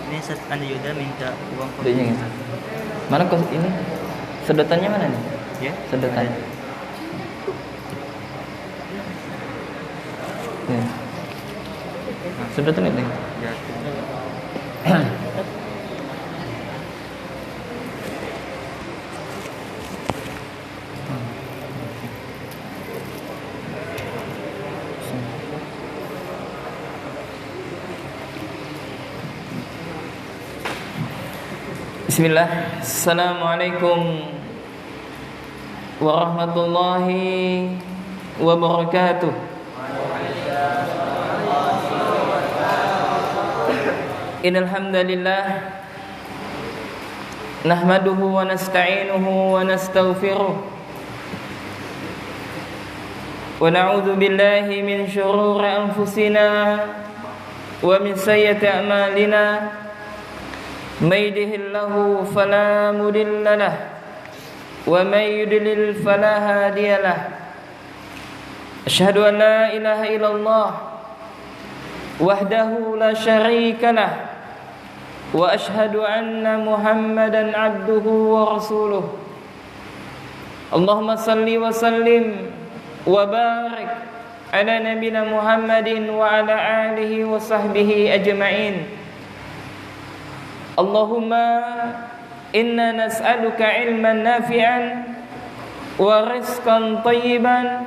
Ini Anda Yuda minta uang Kodenya ya. Mana kos ini? Sedotannya mana nih? Ya, Sedotan. Ya. Sedotan itu. Ya. Bismillah. Assalamualaikum warahmatullahi wabarakatuh. Innal hamdalillah nahmaduhu wa nasta'inuhu wa nastaghfiruh wa na'udzu billahi min shururi anfusina wa min sayyiati a'malina. من يهده الله فلا مضل له ومن يضلل فلا هادي له أشهد أن لا إله إلا الله وحده لا شريك له وأشهد أن محمدا عبده ورسوله اللهم صل وسلم وبارك على نبينا محمد وعلى آله وصحبه أجمعين. Allahumma inna nas'aluka ilman nafi'an wa rizqan tayyiban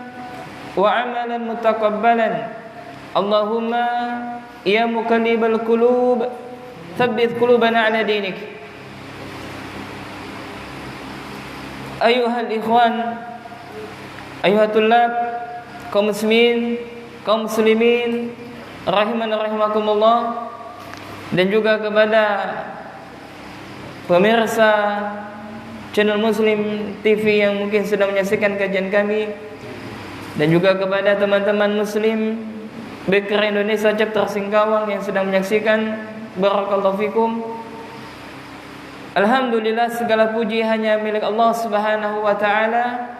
wa amalan mutaqabbalan. Allahumma ya muqallibal qulub tsabbit qulubana ala dinik. Ayuhal ikhwan, ayuhat tullab, kaum muslimin, kaum muslimin rahiman rahimakumullah, dan juga kepada pemirsa channel Muslim TV yang mungkin sedang menyaksikan kajian kami, dan juga kepada teman-teman Muslim BKR Indonesia Chapter Singkawang yang sedang menyaksikan. Barakallahu fikum. Alhamdulillah, segala puji hanya milik Allah Subhanahu wa taala,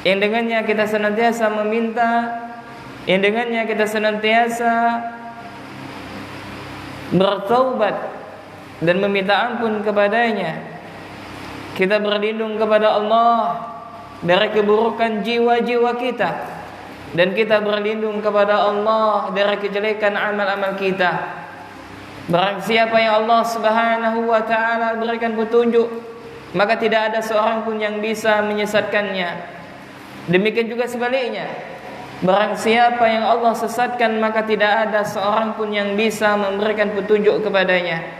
yang dengannya kita senantiasa meminta, yang dengannya kita senantiasa bertaubat dan meminta ampun kepadanya. Kita berlindung kepada Allah dari keburukan jiwa-jiwa kita, dan kita berlindung kepada Allah dari kejelekan amal-amal kita. Barang siapa yang Allah Subhanahu wa taala berikan petunjuk, maka tidak ada seorang pun yang bisa menyesatkannya. Demikian juga sebaliknya, barang siapa yang Allah sesatkan, maka tidak ada seorang pun yang bisa memberikan petunjuk kepadanya.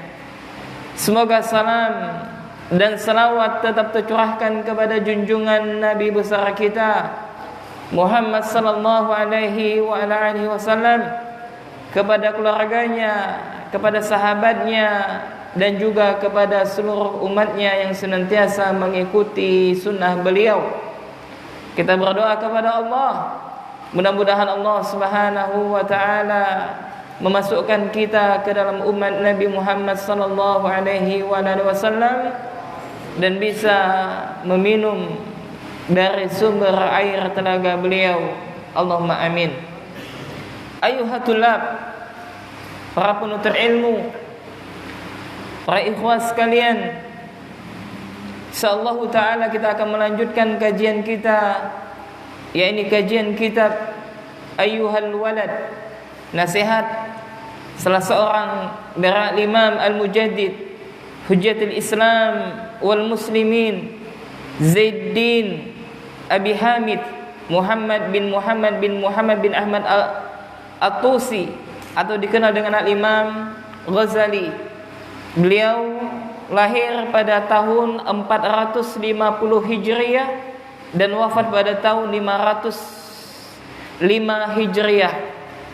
Semoga salam dan salawat tetap tercurahkan kepada junjungan Nabi besar kita Muhammad sallallahu alaihi wa ala alihi wasallam, kepada keluarganya, kepada sahabatnya, dan juga kepada seluruh umatnya yang senantiasa mengikuti sunnah beliau. Kita berdoa kepada Allah, mudah-mudahan Allah Subhanahu wa taala memasukkan kita ke dalam umat Nabi Muhammad sallallahu alaihi wasallam dan bisa meminum dari sumber air telaga beliau. Allahumma amin. Ayuhatulab, para penuntut ilmu, para ikhwas sekalian, insyaallah taala kita akan melanjutkan kajian kita, yakni kajian kitab Ayyuhal Walad, nasihat salah seorang dari Imam Al-Mujaddid Hujjatul Islam wal Muslimin Zainuddin Abi Hamid Muhammad bin Ahmad At-Tusi, atau dikenal dengan Al-Imam Ghazali. Beliau lahir pada tahun 450 Hijriah dan wafat pada tahun 505 Hijriah.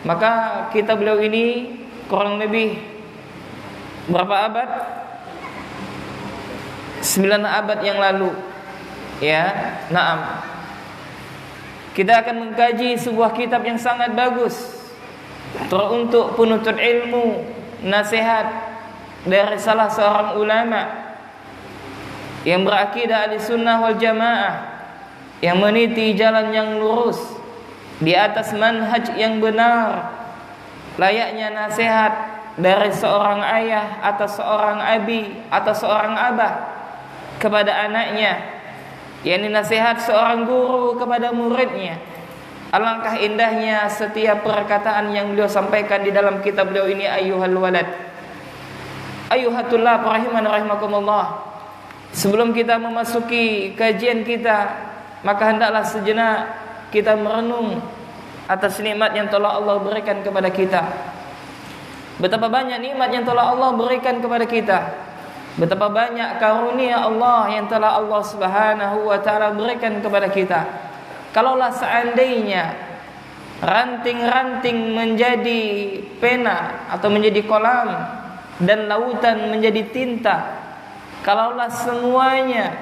Maka kitab beliau ini kurang lebih berapa abad? 9 abad yang lalu Ya, na'am. Kita akan mengkaji sebuah kitab yang sangat bagus teruntuk penuntut ilmu, nasihat dari salah seorang ulama yang berakidah Ahlussunnah wal Jamaah, yang meniti jalan yang lurus di atas manhaj yang benar, layaknya nasihat dari seorang ayah atau seorang abi atau seorang abah kepada anaknya, yakni nasihat seorang guru kepada muridnya. Alangkah indahnya setiap perkataan yang beliau sampaikan di dalam kitab beliau ini, ayyuhal walad, ayyuhatullah rahimakumullah. Sebelum kita memasuki kajian kita, maka hendaklah sejenak kita merenung atas nikmat yang telah Allah berikan kepada kita. Betapa banyak nikmat yang telah Allah berikan kepada kita. Betapa banyak karunia Allah yang telah Allah Subhanahu wa taala berikan kepada kita. Kalaulah seandainya ranting-ranting menjadi pena atau menjadi kolam dan lautan menjadi tinta, kalaulah semuanya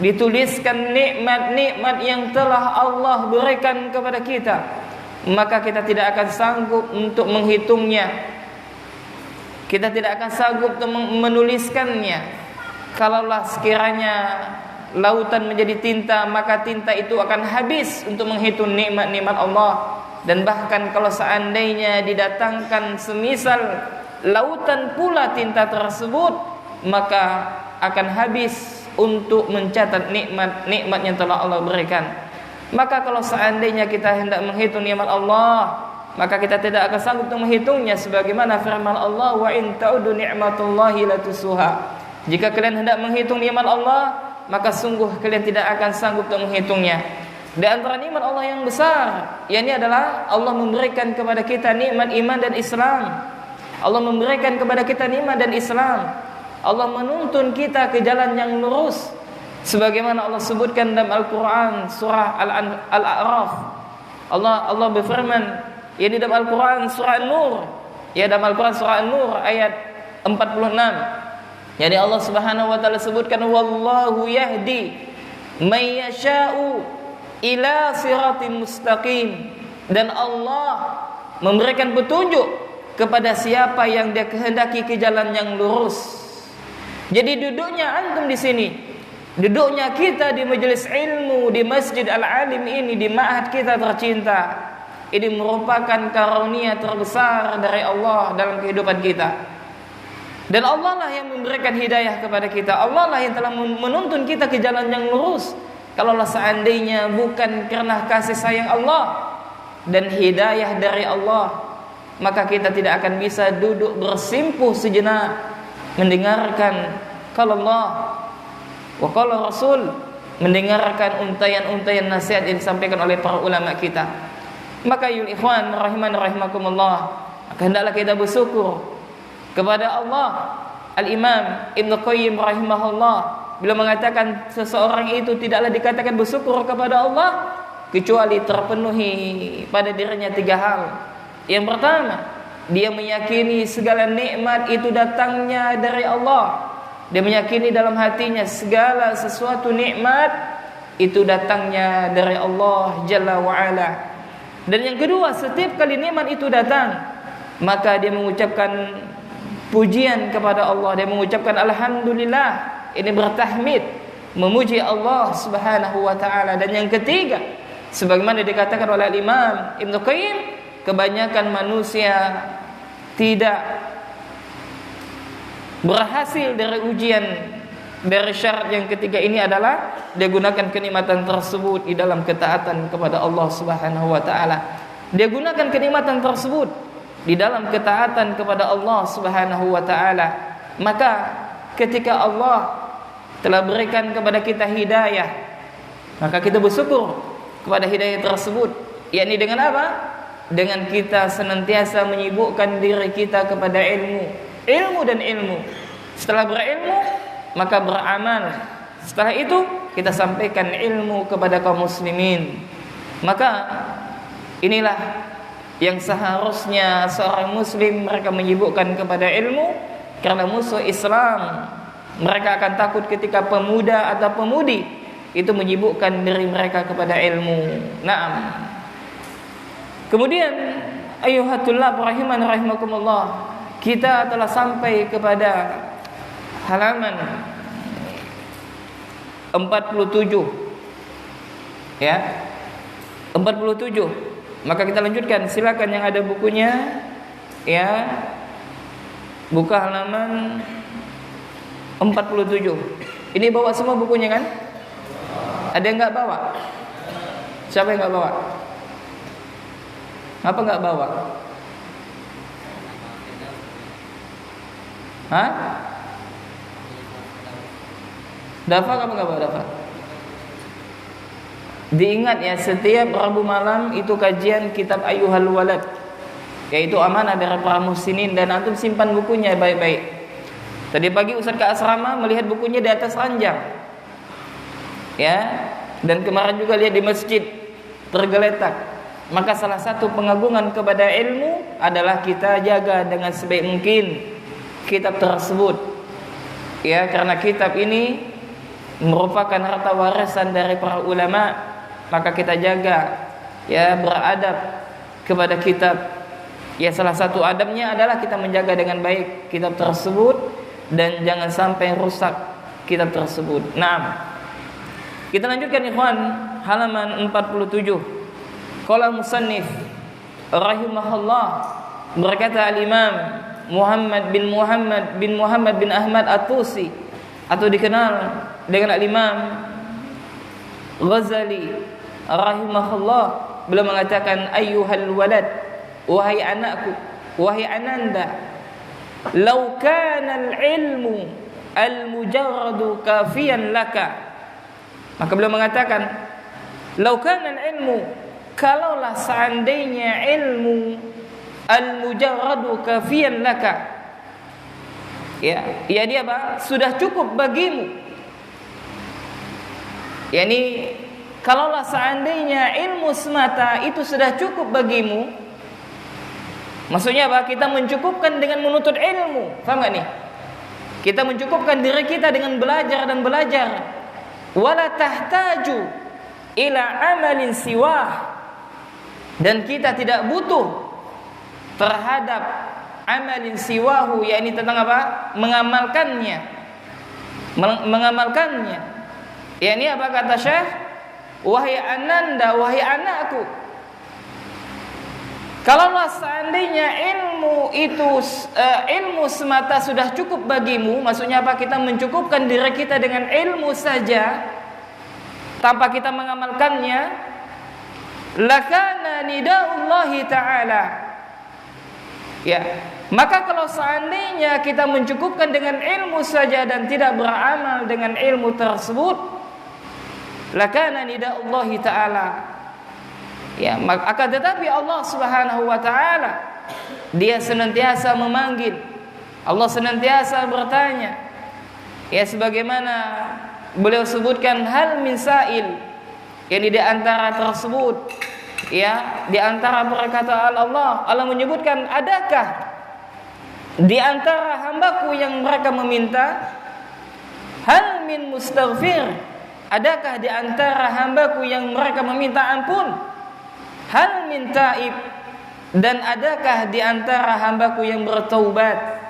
dituliskan nikmat-nikmat yang telah Allah berikan kepada kita, maka kita tidak akan sanggup untuk menghitungnya. Kita tidak akan sanggup untuk menuliskannya. Kalaulah sekiranya lautan menjadi tinta, maka tinta itu akan habis untuk menghitung nikmat-nikmat Allah. Dan bahkan kalau seandainya didatangkan semisal lautan pula tinta tersebut, maka akan habis untuk mencatat nikmat-nikmat yang telah Allah berikan. Maka kalau seandainya kita hendak menghitung nikmat Allah, maka kita tidak akan sanggup untuk menghitungnya, sebagaimana firman Allah, wa in ta'udu ni'matullahi la tusuha. Jika kalian hendak menghitung nikmat Allah, maka sungguh kalian tidak akan sanggup untuk menghitungnya. Di antara nikmat Allah yang besar, yakni adalah Allah memberikan kepada kita nikmat iman dan Islam. Allah memberikan kepada kita nikmat dan Islam. Allah menuntun kita ke jalan yang lurus, sebagaimana Allah sebutkan dalam Al-Quran surah Al-A'raf. Allah berfirman, yakni dalam Al-Quran surah An-Nur, ya, dalam Al-Quran surah An-Nur ayat 46. Jadi Allah Subhanahu wa taala sebutkan, wallahu yahdi may yasha'u ila siratim mustaqim, dan Allah memberikan petunjuk kepada siapa yang Dia kehendaki ke jalan yang lurus. Jadi duduknya antum di sini, duduknya kita di majelis ilmu di Masjid Al-Alim ini, di ma'had kita tercinta, ini merupakan karunia terbesar dari Allah dalam kehidupan kita. Dan Allah lah yang memberikan hidayah kepada kita. Allah lah yang telah menuntun kita ke jalan yang lurus. Kalaulah seandainya bukan karena kasih sayang Allah dan hidayah dari Allah, maka kita tidak akan bisa duduk bersimpuh sejenak mendengarkan kalau Allah wa qala Rasul, mendengarkan untayan-untayan nasihat yang disampaikan oleh para ulama kita. Maka yul ikhwan rahimakumullah, hendaklah kita bersyukur kepada Allah. Al-Imam Ibnu Qayyim rahimahullah bila mengatakan seseorang itu tidaklah dikatakan bersyukur kepada Allah kecuali terpenuhi pada dirinya 3 hal. Yang pertama, dia meyakini segala nikmat itu datangnya dari Allah. Dia meyakini dalam hatinya segala sesuatu nikmat itu datangnya dari Allah Jalla wa'ala. Dan yang kedua, setiap kali nikmat itu datang, maka dia mengucapkan pujian kepada Allah, dia mengucapkan alhamdulillah, ini bertahmid, memuji Allah Subhanahu wa taala. Dan yang ketiga, sebagaimana dikatakan oleh Imam Ibnu Qayyim, kebanyakan manusia tidak berhasil dari ujian, dari syarat yang ketiga ini adalah dia gunakan kenikmatan tersebut di dalam ketaatan kepada Allah Subhanahu wa taala. Dia gunakan kenikmatan tersebut di dalam ketaatan kepada Allah Subhanahu wa taala. Maka ketika Allah telah berikan kepada kita hidayah, maka kita bersyukur kepada hidayah tersebut. Yakni dengan apa? Dengan kita senantiasa menyibukkan diri kita kepada ilmu dan ilmu. Setelah berilmu, maka beramal. Setelah itu kita sampaikan ilmu kepada kaum muslimin. Maka inilah yang seharusnya seorang muslim mereka menyibukkan kepada ilmu, karena musuh Islam mereka akan takut ketika pemuda atau pemudi itu menyibukkan diri mereka kepada ilmu. Naam. Kemudian ayyuhatullah rahiman rahimakumullah, kita telah sampai kepada halaman 47. Ya. 47. Maka kita lanjutkan, silakan yang ada bukunya ya, buka halaman 47. Ini bawa semua bukunya kan? Ada yang enggak bawa? Siapa yang enggak bawa? Apa enggak bawa? Hah? Dafa apa enggak bawa dafa? Diingat ya, setiap Rabu malam itu kajian kitab Ayyuhal Walad, yaitu amanah dari para muhsinin, dan antum simpan bukunya baik-baik. Tadi pagi Ustaz ke asrama melihat bukunya di atas ranjang. Ya, dan kemarin juga lihat di masjid tergeletak. Maka salah satu pengagungan kepada ilmu adalah kita jaga dengan sebaik mungkin kitab tersebut. Ya, karena kitab ini merupakan harta warisan dari para ulama. Maka kita jaga, ya, beradab kepada kitab. Ya, salah satu adabnya adalah kita menjaga dengan baik kitab tersebut dan jangan sampai rusak kitab tersebut. Nah, kita lanjutkan ikhwan, halaman 47. Qala musannif rahimahullah, berkata al-Imam Muhammad bin Ahmad At-Tusi, atau dikenal dengan al-Imam Ghazali rahimahullah, beliau mengatakan, ayyuhal walad, wahai anakku, wahai ananda, law kana al-ilmu al-mujarradu kafiyan laka. Maka beliau mengatakan, law kana al-ilmu, kalaulah seandainya ilmu al-mujarradu kafiyan laka, ya dia apa? Sudah cukup bagimu. Yani kalaulah seandainya ilmu semata itu sudah cukup bagimu, maksudnya apa? Kita mencukupkan dengan menuntut ilmu, paham gak nih? Kita mencukupkan diri kita dengan belajar dan belajar. Wala tahtaju ila amalin siwah, dan kita tidak butuh terhadap amalin siwahu, yakni tentang apa? Mengamalkannya. Yakni apa kata Syekh? Wahai ananda, wahai anakku, kalaulah seandainya ilmu itu ilmu semata sudah cukup bagimu, maksudnya apa? Kita mencukupkan diri kita dengan ilmu saja tanpa kita mengamalkannya, lakana nidaullahi ta'ala. Ya, maka kalau seandainya kita mencukupkan dengan ilmu saja dan tidak beramal dengan ilmu tersebut, lakana nidaullahi ta'ala. Ya, akan tetapi Allah Subhanahu wa taala, Dia senantiasa memanggil, Allah senantiasa bertanya. Ya, sebagaimana beliau sebutkan, hal min sa'il, yang di antara tersebut, ya, di antara perkataan Allah menyebutkan, adakah di antara hambaku yang mereka meminta? Hal min mustaghfir, adakah di antara hambaku yang mereka meminta ampun? Hal min taib, dan adakah di antara hambaku yang bertaubat?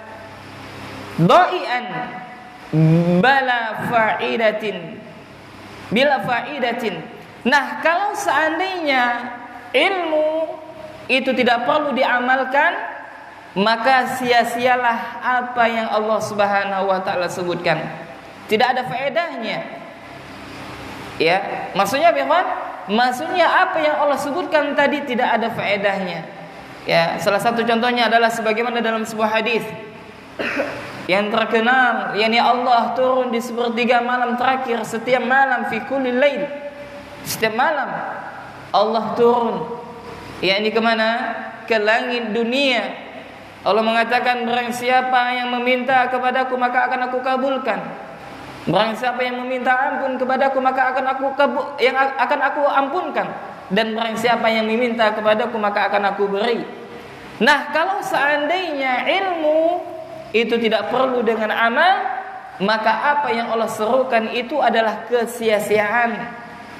Dha'ian bila fa'idatin. Nah, kalau seandainya ilmu itu tidak perlu diamalkan, maka sia-sialah apa yang Allah Subhanahu wa taala sebutkan. Tidak ada faedahnya. Ya, maksudnya bagaimana? Maksudnya apa yang Allah sebutkan tadi tidak ada faedahnya. Ya, salah satu contohnya adalah sebagaimana dalam sebuah hadis yang terkenal, yakni Allah turun di sepertiga malam terakhir setiap malam, fi kulli lail. Setiap malam Allah turun, yakni ke mana? Ke langit dunia. Allah mengatakan, barang siapa yang meminta kepadaku maka akan aku kabulkan. Barang siapa yang meminta ampun kepadaku maka akan aku ampunkan, dan barang siapa yang meminta kepadaku maka akan aku beri. Nah, kalau seandainya ilmu itu tidak perlu dengan amal, maka apa yang Allah serukan itu adalah kesia-siaan,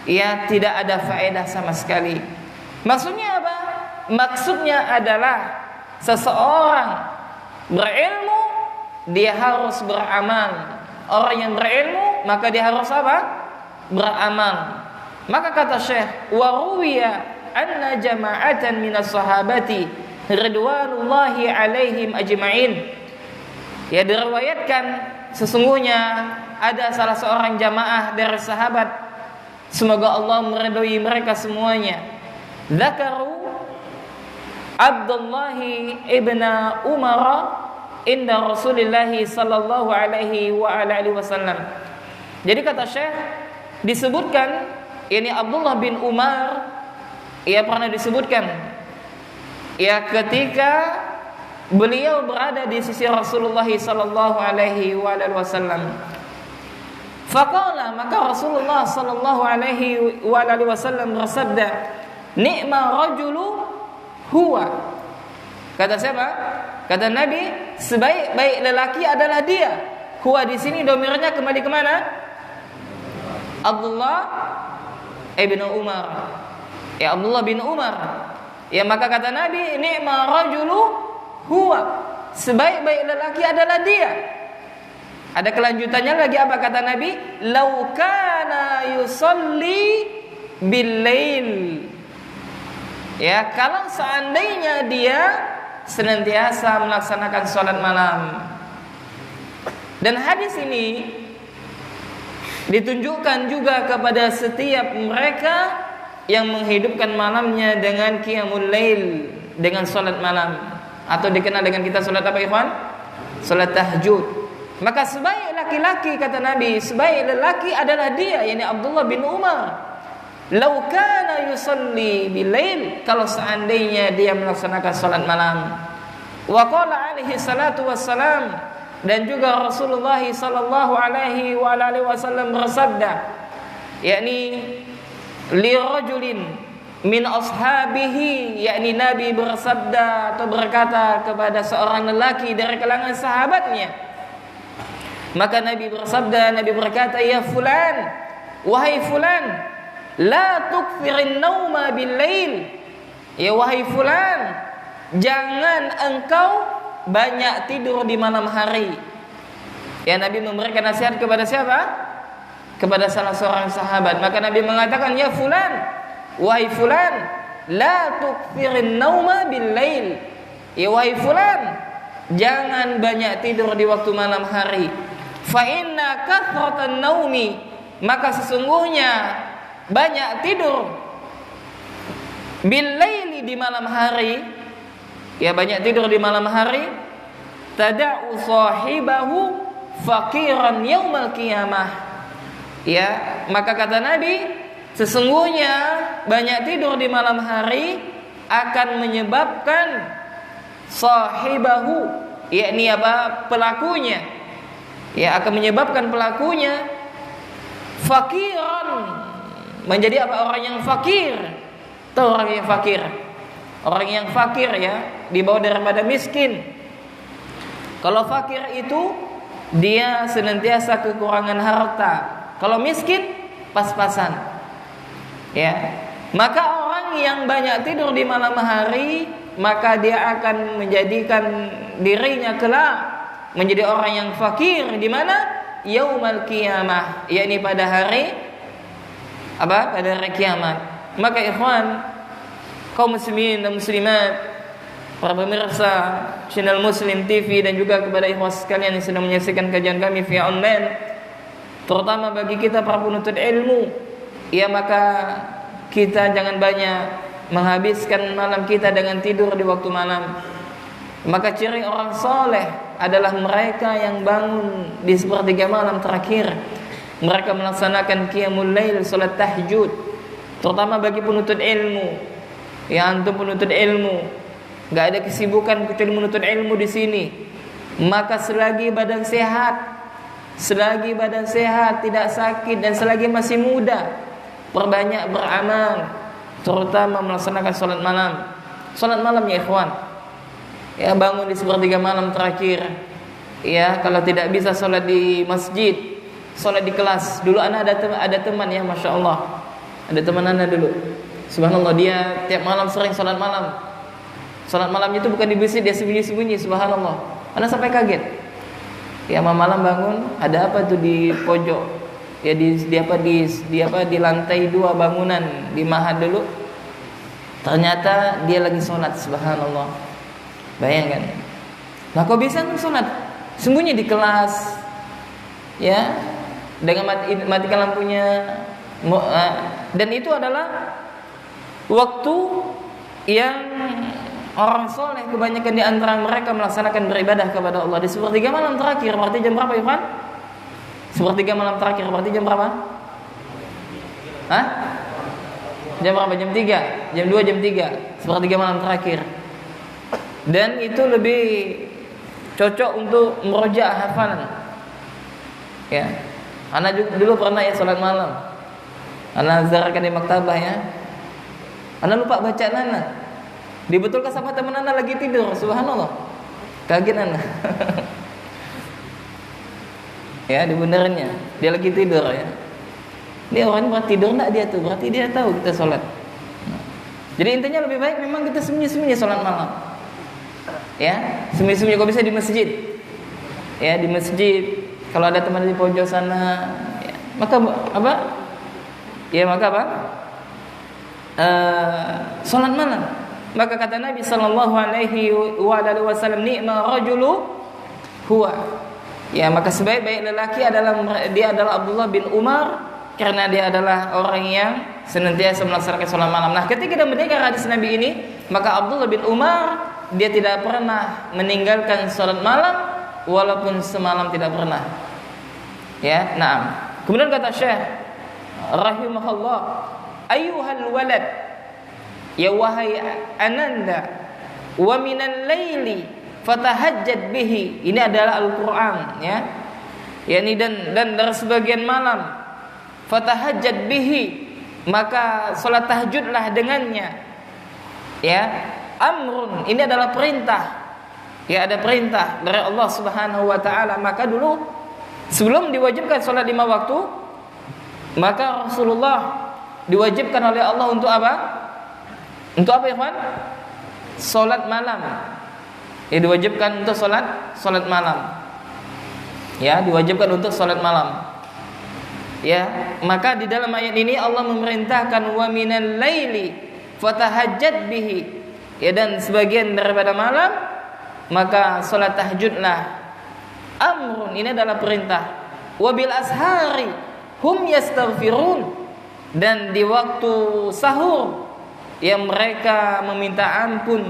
ya, tidak ada faedah sama sekali. Maksudnya apa? Maksudnya adalah seseorang berilmu, dia harus beramal. Orang yang berilmu maka dia harus apa? Beramal. Maka kata Syekh, wa ruwiya anna jama'atan minas sahabati ridwanullahi alaihim ajma'in. Ya, diriwayatkan sesungguhnya ada salah seorang jamaah dari sahabat, semoga Allah meridhai mereka semuanya. Dzakaru Abdullah ibn Umar inda Rasulillah sallallahu alaihi wa ala alihi wasallam. Jadi kata Syekh, disebutkan ini Abdullah bin Umar, ia pernah disebutkan ya ketika beliau berada di sisi Rasulullah sallallahu alaihi wa alihi wasallam. Faqala, maka Rasulullah sallallahu alaihi wa alihi wasallam bersabda, "Ni'ma rajulu huwa." Kata siapa? Kata Nabi, sebaik-baik lelaki adalah dia. Huwa di sini domirnya kembali ke mana? Abdullah ibn Umar. Ya, Abdullah bin Umar. Ya, maka kata Nabi, ni'ma rajulu huwa. Sebaik-baik lelaki adalah dia. Ada kelanjutannya lagi, apa kata Nabi? Lau kana yusalli bil-lail. Ya, kalau seandainya dia senantiasa melaksanakan sholat malam. Dan hadis ini ditunjukkan juga kepada setiap mereka yang menghidupkan malamnya dengan qiyamul lail, dengan sholat malam, atau dikenal dengan kita sholat apa, ikhwan? Sholat tahajud. Maka sebaik laki-laki, kata Nabi, sebaik lelaki adalah dia, yakni Abdullah bin Umar. Lau kana yusalli bilail, kalau seandainya dia melaksanakan salat malam. Wa qala alaihi salatu wassalam, dan juga Rasulullah sallallahu alaihi wa alihi wasallam bersabda, yakni li rajulin min ashabihi, yakni Nabi bersabda atau berkata kepada seorang lelaki dari kalangan sahabatnya. Maka Nabi bersabda, Nabi berkata, "Ya fulan, wahai fulan, la tukfirin nauma bil-lail." Ya, wahai fulan, jangan engkau banyak tidur di malam hari. Ya, Nabi memberikan nasihat kepada siapa? Kepada salah seorang sahabat. Maka Nabi mengatakan, "Ya fulan, wahai fulan, la tukfirin nauma bil-lail." Ya, wahai fulan, jangan banyak tidur di waktu malam hari. Fa inna kathratan naumi, maka sesungguhnya banyak tidur bil-laili, di malam hari, ya, banyak tidur di malam hari, tada'u sahibahu faqiran yaumal qiyamah. Ya, maka kata Nabi, sesungguhnya banyak tidur di malam hari akan menyebabkan sahibahu, yakni apa? Pelakunya. Ya, akan menyebabkan pelakunya faqiran, menjadi apa? Orang yang fakir. Tahu orang yang fakir? Orang yang fakir, ya, di bawah daripada miskin. Kalau fakir itu dia senantiasa kekurangan harta. Kalau miskin pas-pasan. Ya. Maka orang yang banyak tidur di malam hari, maka dia akan menjadikan dirinya kelak menjadi orang yang fakir di mana? Yaumal qiyamah, yakni pada hari apa? Pada hari kiamat. Maka ikhwan, kaum muslimin dan muslimat, para pemirsa channel Muslim TV, dan juga kepada ikhwan sekalian yang sedang menyaksikan kajian kami via online, terutama bagi kita para penuntut ilmu, ya, maka kita jangan banyak menghabiskan malam kita dengan tidur di waktu malam. Maka ciri orang soleh adalah mereka yang bangun di sepertiga malam terakhir. Mereka melaksanakan qiyamul lail, salat tahajud. Terutama bagi penuntut ilmu. Ya, antum penuntut ilmu, enggak ada kesibukan kecuali menuntut ilmu di sini. Maka selagi badan sehat, tidak sakit, dan selagi masih muda, perbanyak beramal, terutama melaksanakan salat malam. Salat malam, ya ikhwan. Ya, bangun di sepertiga malam terakhir. Ya, kalau tidak bisa sholat di masjid, sholat di kelas. Dulu anak ada teman ya, masya Allah. Ada teman anak dulu. Subhanallah, dia tiap malam sering sholat malam. Sholat malamnya itu bukan di masjid, dia sembunyi-sembunyi. Subhanallah. Anak sampai kaget. Ya, malam bangun, ada apa tuh di pojok? Ya di lantai 2 bangunan di Mahat dulu. Ternyata dia lagi sholat. Subhanallah. Bayangkan. Nah, kok bisa sholat? Sembunyi di kelas, ya, dengan matikan lampunya, dan itu adalah waktu yang orang soleh kebanyakan di antara mereka melaksanakan beribadah kepada Allah di sepertiga malam terakhir. Berarti jam berapa, Irfan? Sepertiga malam terakhir berarti jam berapa? Hah? Jam berapa? Jam 3, jam 2, jam 3, sepertiga malam terakhir. Dan itu lebih cocok untuk merojaah hafalan. Ya. Anak dulu pernah ya sholat malam. Anak zarakan di maktabah ya. Anak lupa baca anak. Dibetulkan sama teman anak lagi tidur. Subhanallah. Kaget anak. Ya, dibenerannya. Dia lagi tidur ya. Dia orang berarti tidur enggak dia tuh? Berarti dia tahu kita sholat. Jadi intinya lebih baik memang kita sembunyi-sembunyi sholat malam. Ya, sembunyi-sembunyi kalau bisa di masjid. Ya, di masjid. Kalau ada teman di pojok sana, ya, maka apa? Ya, maka apa? Salat malam. Maka kata Nabi sallallahu alaihi wasallam, "Ni'ma rajulu huwa." Ya, maka sebaik-baik lelaki adalah Abdullah bin Umar, karena dia adalah orang yang senantiasa melaksanakan salat malam. Nah, ketika dia mendengar hadis Nabi ini, maka Abdullah bin Umar dia tidak pernah meninggalkan salat malam walaupun semalam tidak pernah. Ya, na'am. Kemudian kata Syekh rahimahullah, ayyuhal walad, ya wahai ananda, wa minal laili fatahajjad bihi. Ini adalah Al-Qur'an ya. Yani dan dari sebagian malam fatahajjad bihi, maka salat tahajudlah dengannya. Ya. Amrun, ini adalah perintah. Ya, ada perintah dari Allah Subhanahu wa taala. Maka dulu sebelum diwajibkan salat 5 waktu, maka Rasulullah diwajibkan oleh Allah untuk apa? Untuk apa, Ikhwan? Salat malam. Ya, diwajibkan untuk salat malam. Ya, diwajibkan untuk salat malam. Ya, maka di dalam ayat ini Allah memerintahkan wa minal laili fatahajjad bihi. Ya, dan sebagian daripada malam maka salat tahajudlah. Amrun, ini adalah perintah. Wabil ashari hum yastaghfirun, dan di waktu sahur yang mereka meminta ampun,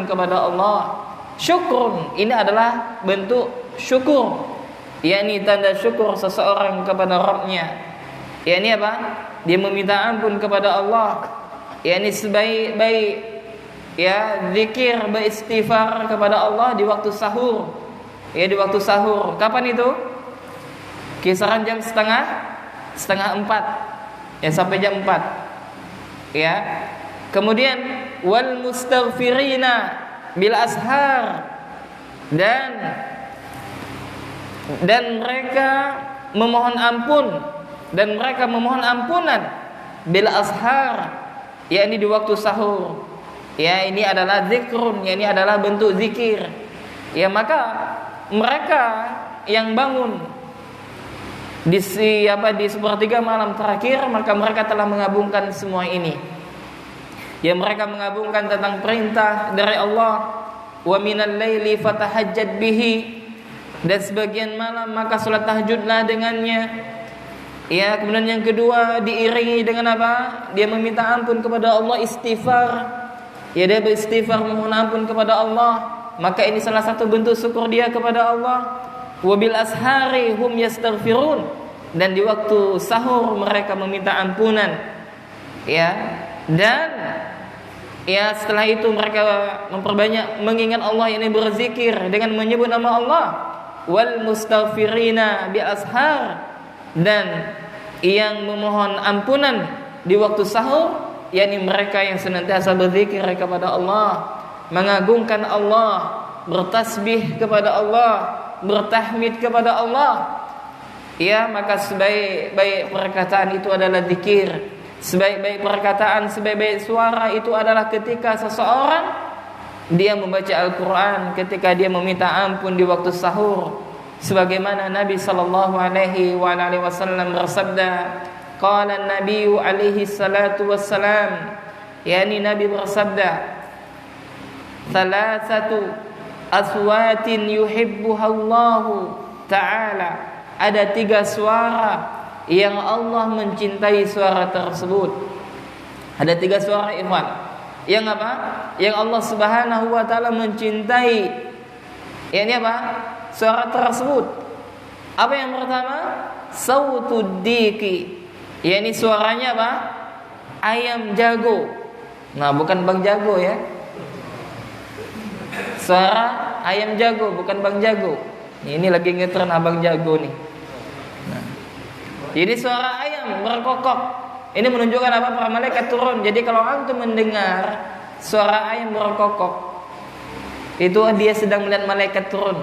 kepada Allah. Syukrun, ini adalah bentuk syukur, yakni tanda syukur seseorang kepada Rabb-nya. Yakni apa? Dia meminta ampun kepada Allah. Yani sebaik-baik ya zikir beristighfar kepada Allah di waktu sahur. Ya, di waktu sahur. Kapan itu? Kisaran jam setengah 4. Ya, sampai jam 4. Ya. Kemudian wal mustaghfirina bil ashar, dan mereka memohon ampun, dan mereka memohon ampunan bil ashar, yakni di waktu sahur. Ya, ini adalah zikrun, ya, ini adalah bentuk zikir. Ya, maka mereka yang bangun di sepertiga malam terakhir, maka mereka telah mengabungkan semua ini. Ya, mereka mengabungkan tentang perintah dari Allah, wa minal laili fatahajjad bihi, dan sebagian malam maka salat tahajudlah dengannya. Ya, kemudian yang kedua diiringi dengan apa? Dia meminta ampun kepada Allah, istighfar. Ya, dia beristighfar memohon ampun kepada Allah. Maka ini salah satu bentuk syukur dia kepada Allah. Wabil ashari hum yastaghfirun, dan di waktu sahur mereka meminta ampunan. Ya, dan ya setelah itu mereka memperbanyak mengingat Allah, ini berzikir dengan menyebut nama Allah. Wal mustaghfirina bi ashar, dan yang memohon ampunan di waktu sahur, yakni mereka yang senantiasa berzikir kepada Allah, mengagungkan Allah, bertasbih kepada Allah, bertahmid kepada Allah, ya maka sebaik-baik perkataan itu adalah zikir. Sebaik-baik perkataan, sebaik-baik suara itu adalah ketika seseorang dia membaca Al-Quran, ketika dia meminta ampun di waktu sahur. Sebagaimana Nabi sallallahu alaihi wasallam bersabda, qala an-nabiy alaihi salatu wassalam, yakni Nabi bersabda, thalathatu aswatin yuhibbuha Allahu ta'ala. Ada 3 suara yang Allah mencintai suara tersebut. Ada 3 suara ikhwan. Yang apa? Yang Allah Subhanahu wa taala mencintai. Ini apa? Suara tersebut. Apa yang pertama? Sautud diki. Ini suaranya apa? Ayam jago. Nah, bukan Bang Jago ya. Suara ayam jago, bukan Bang Jago. Ini lagi ngetren Abang Jago nih. Nah, jadi suara ayam berkokok. Ini menunjukkan apa? Para malaikat turun. Jadi kalau antum mendengar suara ayam berkokok, itu dia sedang melihat malaikat turun.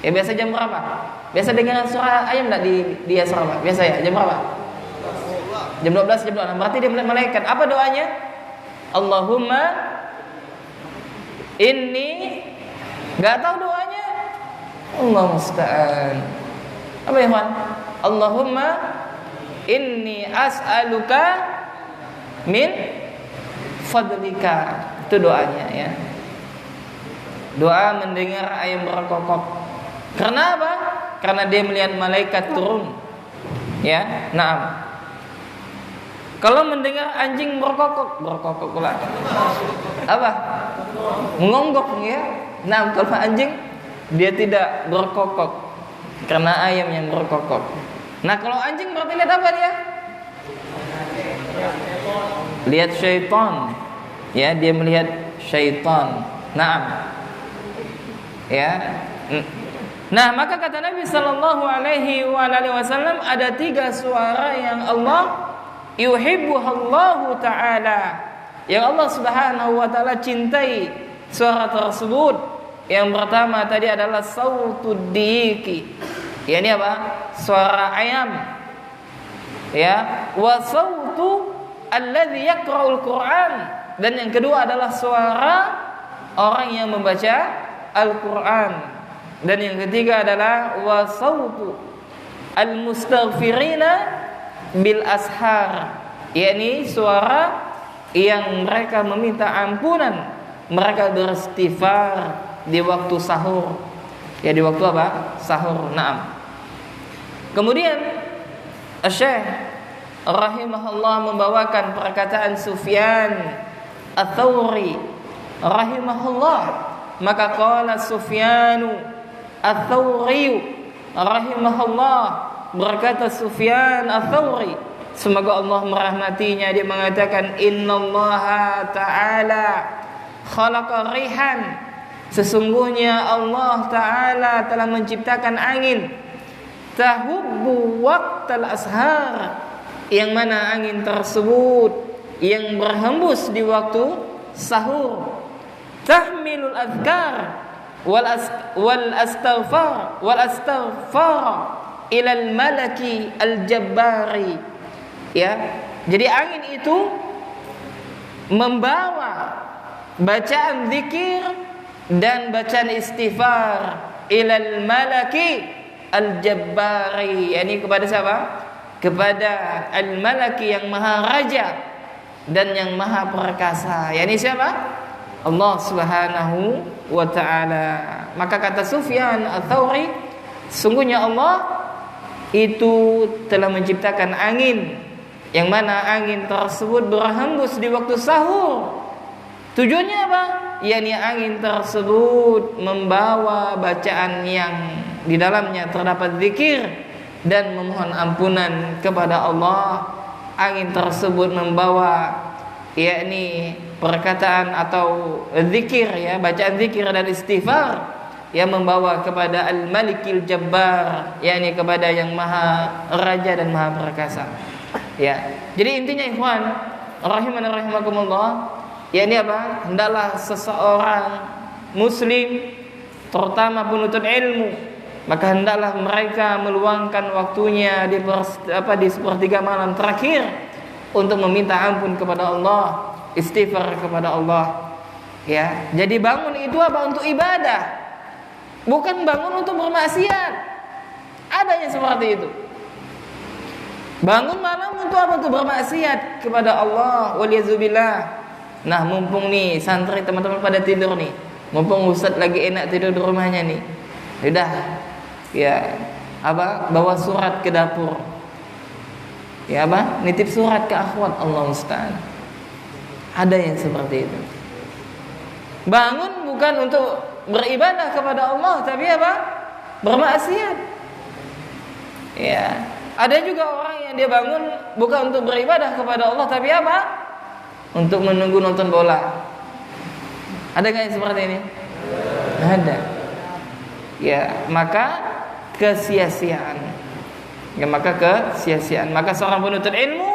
Ya biasa jam berapa? Biasa dengar suara ayam enggak di asrama? Biasa ya, jam berapa? Jam 12, jam 12. Berarti dia melihat malaikat. Apa doanya? Allahumma inni, enggak tahu doanya. Allah musta'an. Apa ya, Ikhwan? Allahumma inni as'aluka min fadlika. Itu doanya ya. Doa mendengar ayam berkokok. Karena apa? Karena dia melihat malaikat turun. Ya, naam. Kalau mendengar anjing berkokok pula. Apa? Mengonggok ya. Naam, kalau anjing dia tidak berkokok karena ayam yang berkokok. Nah, kalau anjing berarti lihat apa dia? Lihat syaitan. Ya, dia melihat syaitan. Naam. Ya. Nah, maka kata Nabi sallallahu alaihi wasallam, ada 3 suara yang Allah yuhibbuhallahu ta'ala, yang Allah Subhanahu wa taala cintai suara tersebut. Yang pertama tadi adalah sautud diki. Ya, ini apa? Suara ayam. Ya, wa sautu alladhi yaqra'ul Qur'an. Dan yang kedua adalah suara orang yang membaca Al-Qur'an. Dan yang ketiga adalah wa sautu al-mustaghfirina bil ashar, yakni suara yang mereka meminta ampunan, mereka beristighfar di waktu sahur. Ya, di waktu apa? Sahur. Naam. Kemudian Asy-Syaikh rahimahullah membawakan perkataan Sufyan Ats-Tsauri rahimahullah. Maka qala Sufyanu Ats-Tsauri rahimahullah, berkata Sufyan Ats-Tsauri, semoga Allah merahmatinya, dia mengatakan, innallaha ta'ala khalaqa rihan, sesungguhnya Allah ta'ala telah menciptakan angin, tahubbu waqtal ashar, yang mana angin tersebut yang berhembus di waktu sahur, tahmilul adhkar wal astaghfar ilal malaki al jabbari. Ya, jadi angin itu membawa bacaan zikir dan bacaan istighfar ilal malaki al jabbari, yakni kepada siapa? Kepada al malaki yang maha raja dan yang maha perkasa, yakni siapa? Allah Subhanahu wa ta'ala. Maka kata Sufyan Ats-Tsauri, sungguhnya Allah itu telah menciptakan angin, yang mana angin tersebut berhembus di waktu sahur. Tujuannya apa? yakni angin tersebut membawa bacaan yang di dalamnya terdapat zikir dan memohon ampunan kepada Allah. Angin tersebut membawa yakni perkataan atau zikir, ya, bacaan zikir dan istighfar yang membawa kepada Al-Malikil Jabbar, yakni kepada yang maha raja dan maha perkasa. Ya. Jadi intinya ikhwan rahimani rahimakumullah, yakni apa? Hendaklah seseorang muslim, terutama penuntut ilmu, maka hendaklah mereka meluangkan waktunya di sepertiga malam terakhir untuk meminta ampun kepada Allah, istighfar kepada Allah. Ya, jadi bangun itu apa? Untuk ibadah, bukan bangun untuk bermaksiat. Adanya seperti itu. Bangun malam untuk apa? Untuk bermaksiat kepada Allah. Waliyazubillah. Nah, mumpung nih santri teman-teman pada tidur nih, mumpung Ustaz lagi enak tidur di rumahnya nih, udah, ya bawa surat ke dapur, ya nitip surat ke akhwat, Allah musta'an. Ada yang seperti itu. Bangun bukan untuk beribadah kepada Allah, tapi bermaksiat. Ya, ada juga orang yang dia bangun bukan untuk beribadah kepada Allah, tapi untuk menunggu nonton bola. Ada nggak yang seperti ini? Ada. Ya, maka kesia-siaan. Maka seorang penuntut ilmu,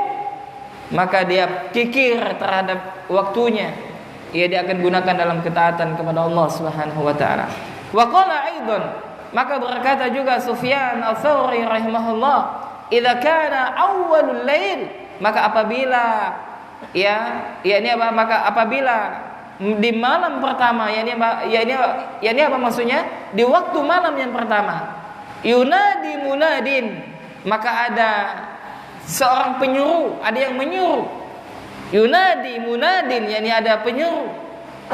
maka dia kikir terhadap waktunya. Dia akan gunakan dalam ketaatan kepada Allah Subhanahu wa taala. Wa qala aidan, maka berkata juga Sufyan Ats-Tsauri rahimahullah, "Idza kana awwalul lail," maka apabila maka apabila di malam pertama, maksudnya di waktu malam yang pertama, yunadi munadin, maka ada seorang penyuruh, ada yang menyuruh. Yunadi munadin, ada penyuruh.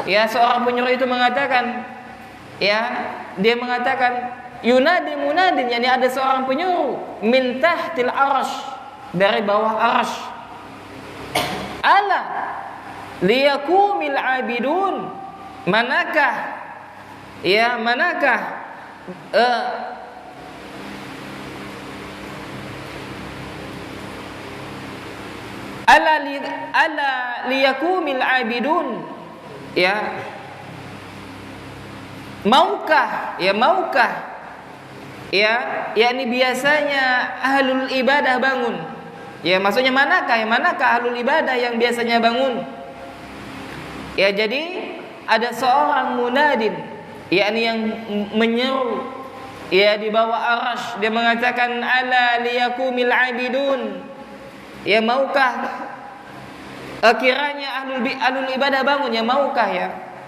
Ya, seorang penyuruh itu mengatakan, dia mengatakan yunadi munadin, ada seorang penyuruh min tahtil arasy, dari bawah arasy. Ala liyakumil abidun, manakah ala liyakumil abidun, maukah yakni biasanya ahlul ibadah bangun. Ya, maksudnya manakah ahlul ibadah yang biasanya bangun? Ya, jadi ada seorang munadin, yakni yang menyeru, di bawah arasy, dia mengatakan ala liyakumil abidun. Ya, maukah kiranya ahlul ibadah bangun? Ya,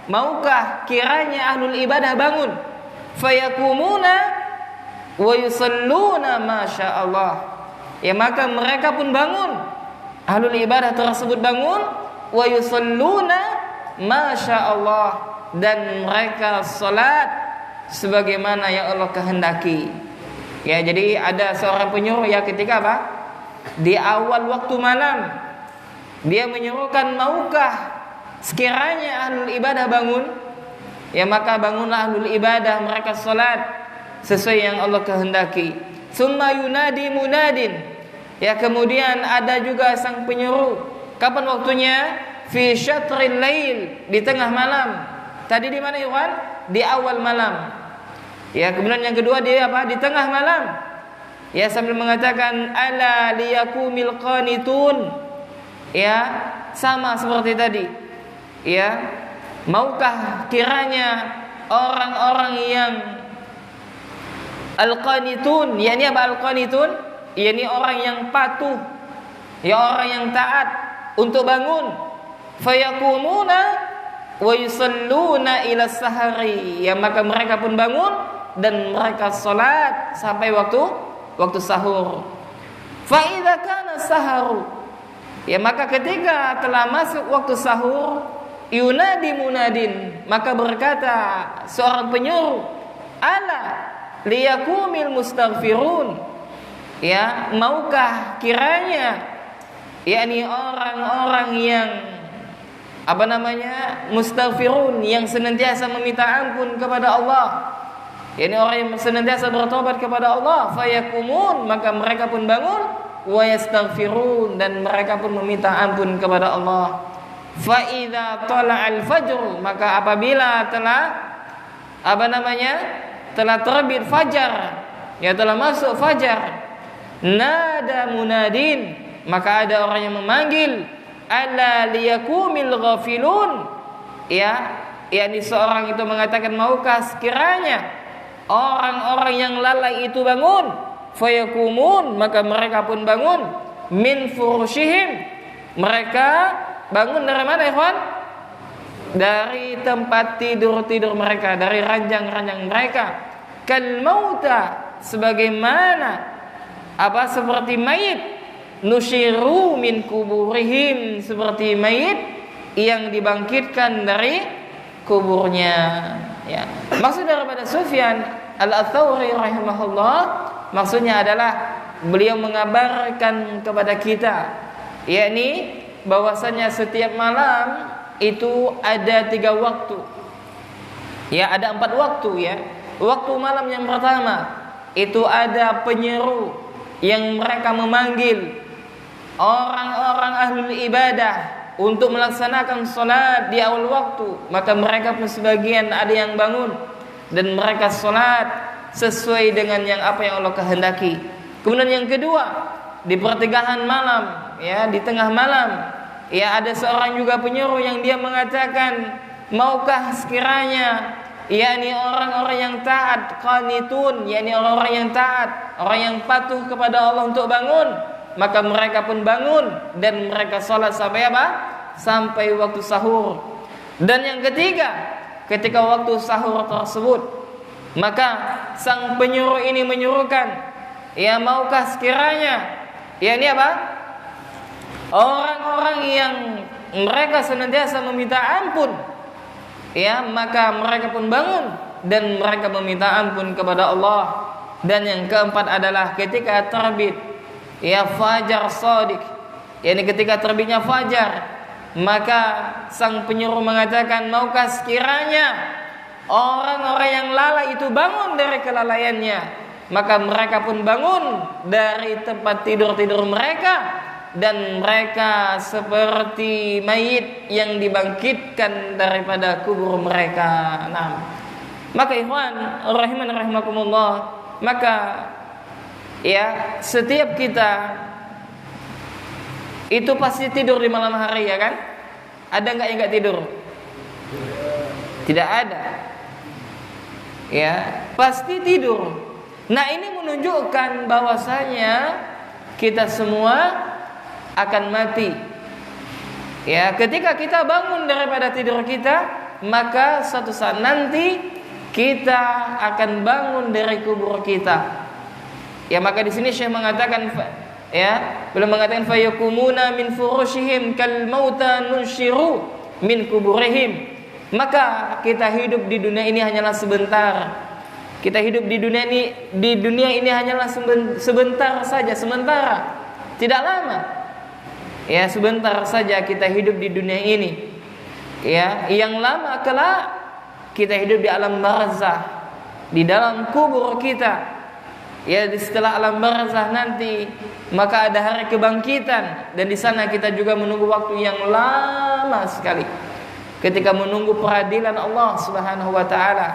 maukah kiranya ahlul ibadah bangun? Fayakumuna wa yusalluna masyaallah. Ya, maka mereka pun bangun, ahlul ibadah tersebut bangun, wa yusalluna masyaallah, dan mereka salat sebagaimana yang Allah kehendaki. Ya, jadi ada seorang penyuruh ketika di awal waktu malam, dia menyuruhkan, maukah sekiranya ahlul ibadah bangun? Ya, maka bangunlah ahlul ibadah, mereka salat sesuai yang Allah kehendaki. Summa yunadi munadin. Ya, kemudian ada juga sang penyuruh. Kapan waktunya? Fi syatril lail, di tengah malam. Tadi di mana, Ikhwan? Di awal malam. Ya, kemudian yang kedua dia di tengah malam. Ya, sambil mengatakan ala liyakumil qanitun. Ya, sama seperti tadi. Ya, maukah kiranya orang-orang yang al-qanitun, al-qanitun, orang yang patuh, orang yang taat untuk bangun. Fayakumuna wa yusalluna ila sahari, maka mereka pun bangun dan mereka salat sampai waktu sahur. Fa idza kana saharu, maka ketika telah masuk waktu sahur, yunadi munadin, maka berkata seorang penyuruh, ala liyakumil mustaghfirun, maukah kiranya orang-orang yang mustaghfirun, yang senantiasa meminta ampun kepada Allah, orang yang senantiasa bertobat kepada Allah, fayakumun, maka mereka pun bangun, wa yastaghfirun, dan mereka pun meminta ampun kepada Allah. Fa idza tala'al fajr, maka apabila telah terbit fajar, telah masuk fajar, nada munadin, maka ada orang yang memanggil, ala liyakumil ghafilun, yakni seorang itu mengatakan, maukah sekiranya orang-orang yang lalai itu bangun, fayakumun, maka mereka pun bangun, min furushihim, mereka bangun dari mana ikhwan? Dari tempat tidur-tidur mereka, dari ranjang-ranjang mereka, kal mauta, sebagaimana seperti mayit, nusyiru min kuburihim, seperti mayit yang dibangkitkan dari kuburnya. Ya. Maksud daripada Sufyan Al-Thawri rahimahullah, maksudnya adalah beliau mengabarkan kepada kita, yakni bahwasanya setiap malam itu ada 3 waktu. Ya, ada 4 waktu ya. Waktu malam yang pertama itu ada penyeru yang mereka memanggil orang-orang ahlul ibadah untuk melaksanakan salat di awal waktu, maka mereka pun sebagian ada yang bangun dan mereka salat sesuai dengan yang apa yang Allah kehendaki. Kemudian yang kedua, di pertengahan malam, ya, di tengah malam, ya, ada seorang juga penyuruh yang dia mengatakan, maukah sekiranya, yakni orang-orang yang taat, qanitun, yakni orang-orang yang taat, orang yang patuh kepada Allah untuk bangun, maka mereka pun bangun dan mereka salat sampai apa? Sampai waktu sahur. Dan yang ketiga, ketika waktu sahur tersebut, maka sang penyuruh ini menyuruhkan, ya, maukah sekiranya, ya, ini apa? Orang-orang yang mereka senantiasa meminta ampun, ya, maka mereka pun bangun dan mereka meminta ampun kepada Allah. Dan yang keempat adalah ketika terbit, ya, fajar shadiq, yakni ketika terbitnya fajar, maka sang penyuruh mengatakan, maukah sekiranya orang-orang yang lalai itu bangun dari kelalaiannya, maka mereka pun bangun dari tempat tidur-tidur mereka dan mereka seperti mayit yang dibangkitkan daripada kubur mereka. Nah, maka ikhwan rahiman rahimakumullah, maka ya, setiap kita itu pasti tidur di malam hari, ya kan? Ada enggak yang enggak tidur? Tidak ada. Ya, pasti tidur. Nah, ini menunjukkan bahwasanya kita semua akan mati. Ya, ketika kita bangun daripada tidur kita, maka suatu saat nanti kita akan bangun dari kubur kita. Ya, maka di sini Syekh mengatakan, ya, belum mengatakan fayakumuna min furushihim kal mauta nusyiru min kuburihim. Maka kita hidup di dunia ini hanyalah sebentar. Kita hidup di dunia ini hanyalah sebentar saja, sementara, tidak lama. Ya, sebentar saja kita hidup di dunia ini. Ya, yang lama kelak kita hidup di alam barzah, di dalam kubur kita. Ya, setelah alam barzah nanti, maka ada hari kebangkitan, dan di sana kita juga menunggu waktu yang lama sekali. Ketika menunggu peradilan Allah Subhanahu wa taala,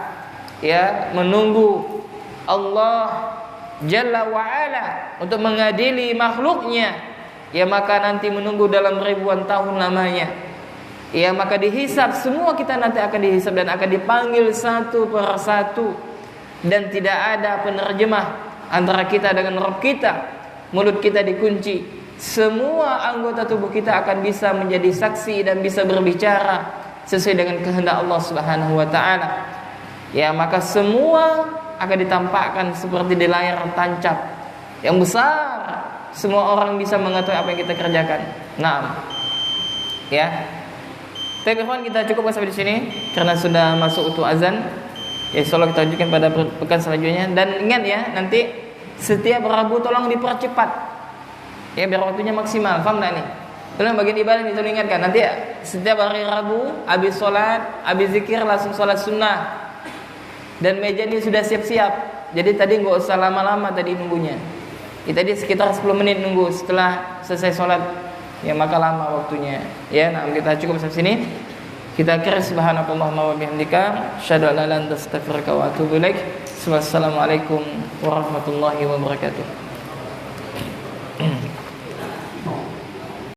ya, menunggu Allah Jalla wa Ala untuk mengadili makhluknya, ya, maka nanti menunggu dalam ribuan tahun lamanya. Ya, maka dihisab, semua kita nanti akan dihisab dan akan dipanggil satu per satu, dan tidak ada penerjemah antara kita dengan Rabb kita. Mulut kita dikunci. Semua anggota tubuh kita akan bisa menjadi saksi dan bisa berbicara sesuai dengan kehendak Allah Subhanahu wa taala. Ya, maka semua akan ditampakkan seperti di layar tancap yang besar. Semua orang bisa mengetahui apa yang kita kerjakan. Nah, ya. Teman-teman, kita cukupkan sampai di sini karena sudah masuk waktu azan. Ya, insyaallah kita lanjutkan pada pekan selanjutnya. Dan ingat ya, nanti setiap Rabu tolong dipercepat, ya, biar waktunya maksimal. Paham tak nih? Tolong bagian ibadah itu ingatkan. Nanti setiap hari Rabu habis sholat, habis zikir langsung sholat sunnah. Dan meja ini sudah siap-siap. Jadi tadi nggak usah lama-lama tadi nunggunya. Ya, tadi sekitar 10 menit nunggu setelah selesai sholat. Ya, maka lama waktunya. Ya, nah kita cukup sampai sini. Kita akhiri subhanakallahumma wa bihamdika asyhadu an la ilaha illa anta astaghfiruka wa atubu ilaik. Wassalamualaikum warahmatullahi wabarakatuh.